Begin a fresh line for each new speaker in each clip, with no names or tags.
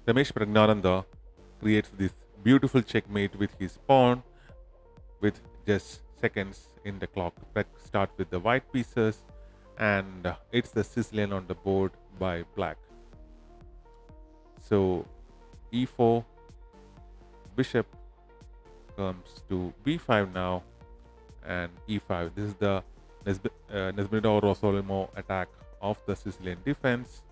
Praggnanandhaa creates this beautiful checkmate with his pawn with just seconds in the clock. Pragg starts with the white pieces and it's the Sicilian on the board by black. So e4, bishop comes to b5 now, and e5. This is the Nesbitt Rosolimo attack of the Sicilian defense.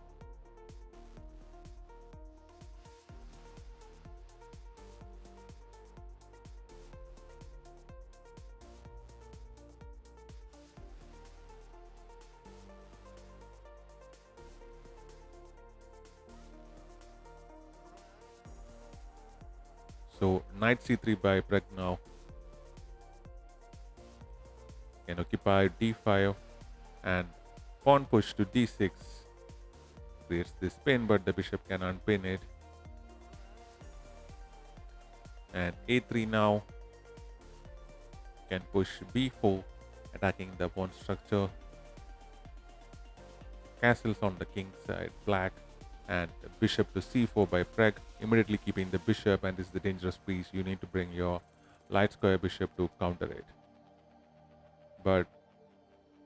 So knight c3 by Pragg now can occupy d5, and pawn push to d6 creates this pin, but the bishop can unpin it. And a3 now can push b4, attacking the pawn structure. Castles on the king side, black, and bishop to c4 by Pragg, immediately keeping the bishop, and this is the dangerous piece. You need to bring your light square bishop to counter it. But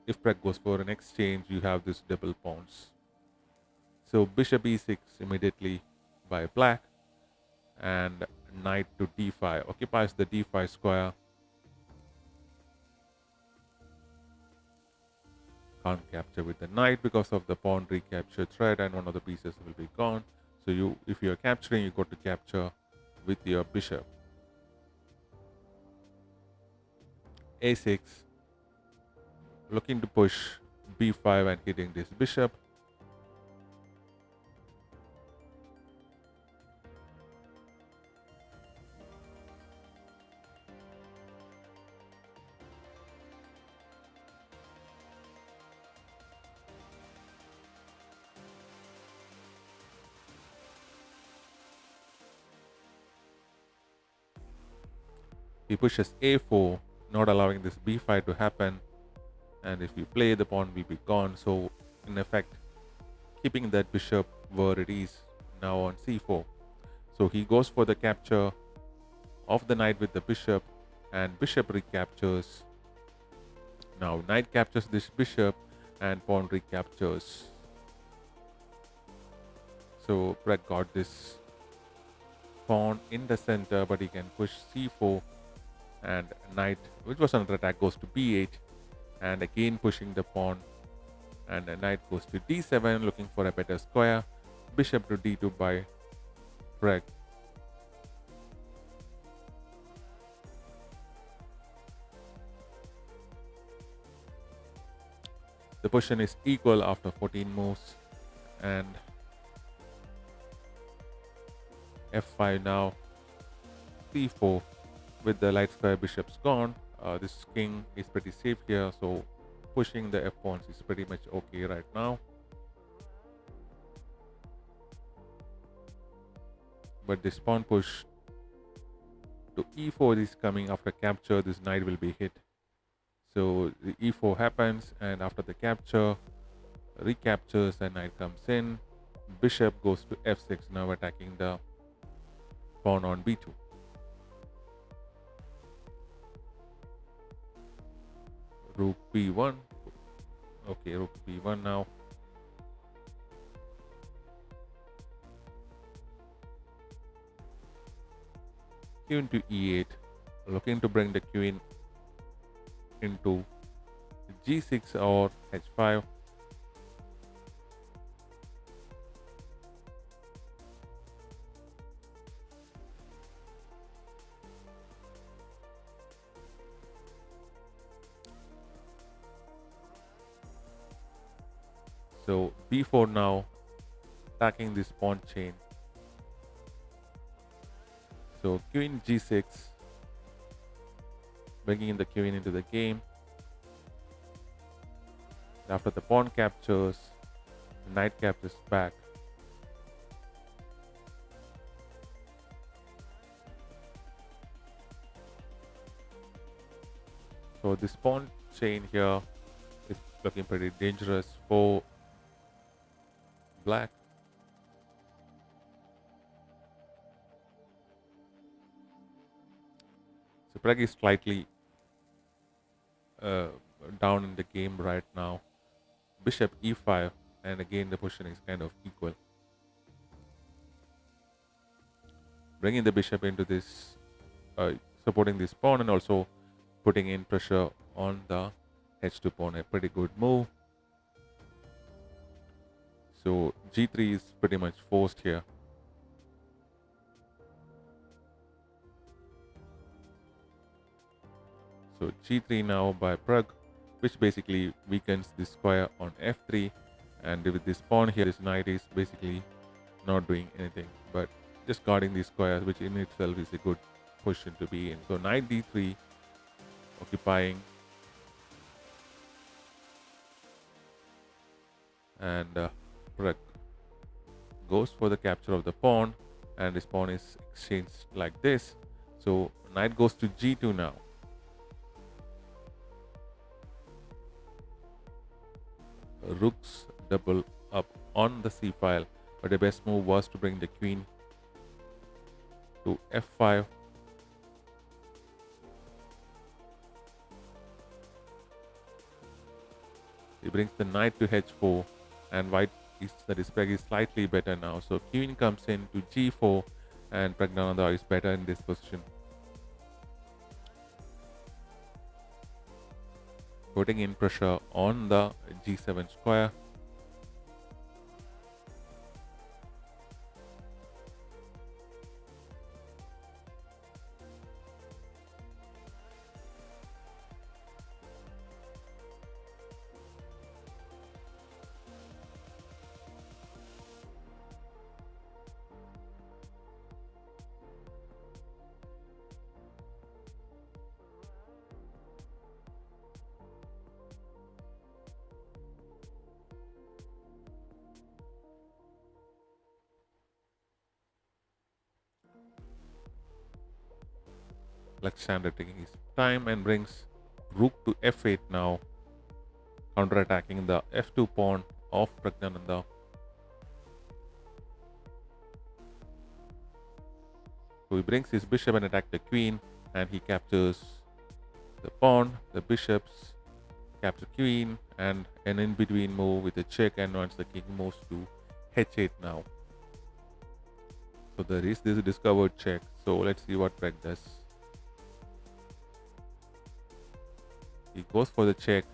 if Pragg goes for an exchange, you have this double pawns. So bishop e6 immediately by black, and knight to d5 occupies the d5 square. Can't capture with the knight because of the pawn recapture threat, and one of the pieces will be gone. So if you're capturing, you got to capture with your bishop. a6, looking to push b5 and hitting this bishop. He pushes a4, not allowing this b5 to happen, and if you play, the pawn will be gone. So in effect, keeping that bishop where it is now on c4. So he goes for the capture of the knight with the bishop, and bishop recaptures. Now knight captures this bishop and pawn recaptures. So Pragg got this pawn in the center, but he can push c4, and knight, which was under attack, goes to b8, and again pushing the pawn, and the knight goes to d7, looking for a better square. Bishop to d2 by Pragg. The position is equal after 14 moves, and f5 now, c4 with the light square bishops gone. This king is pretty safe here, so pushing the f pawns is pretty much okay right now. But this pawn push to e4 is coming after capture. This knight will be hit. So the e4 happens, and after the capture, recaptures, and knight comes in. Bishop goes to f6, now attacking the pawn on b2. Rook b1. Okay, rook b1 now. Queen to e8, looking to bring the queen into g6 or h5. So b4 now, attacking this pawn chain. So queen g6, bringing the queen into the game. After the pawn captures, the knight captures back. So this pawn chain here is looking pretty dangerous for black. So Pragg is slightly uh, down in the game right now. Bishop e5, and again the position is kind of equal. Bringing the bishop into this, supporting this pawn, and also putting in pressure on the h2 pawn. A pretty good move. So g3 is pretty much forced here. So g3 now by Pragg, which basically weakens the square on f3, and with this pawn here, this knight is basically not doing anything but just guarding the squares, which in itself is a good position to be in. So knight d3 occupying, and Pragg goes for the capture of the pawn, and this pawn is exchanged like this. So knight goes to g2 now. Rooks double up on the c file, but the best move was to bring the queen to f5. He brings the knight to h4, and white is, that is Pragg, is slightly better now. So queen comes in to g4, and Praggnanandhaa is better in this position, putting in pressure on the g7 square. Alexandr taking his time and brings rook to f8 now, counter-attacking the f2 pawn of Praggnanandhaa. So he brings his bishop and attack the queen, and he captures the pawn, the bishops, capture queen, and an in-between move with a check, and once the king moves to h8 now. So there is this discovered check. So let's see what Pragg does. He goes for the check,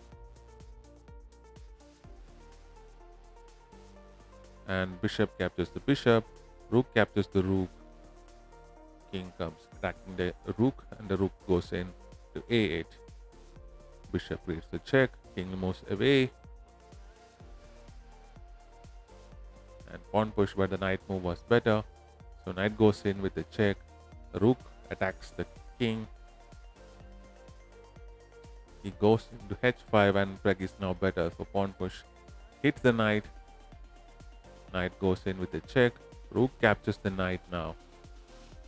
and bishop captures the bishop, rook captures the rook, king comes attacking the rook, and the rook goes in to a8. Bishop reads the check, king moves away, and pawn push, but the knight move was better. So knight goes in with the check, the rook attacks the king, he goes into h5, and Pragg is now better. So pawn push hits the knight, knight goes in with the check, rook captures the knight now,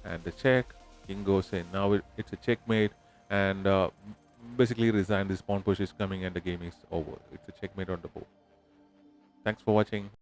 and the check, king goes in. Now it's a checkmate, and basically resign. This pawn push is coming and the game is over. It's a checkmate on the board. Thanks for watching.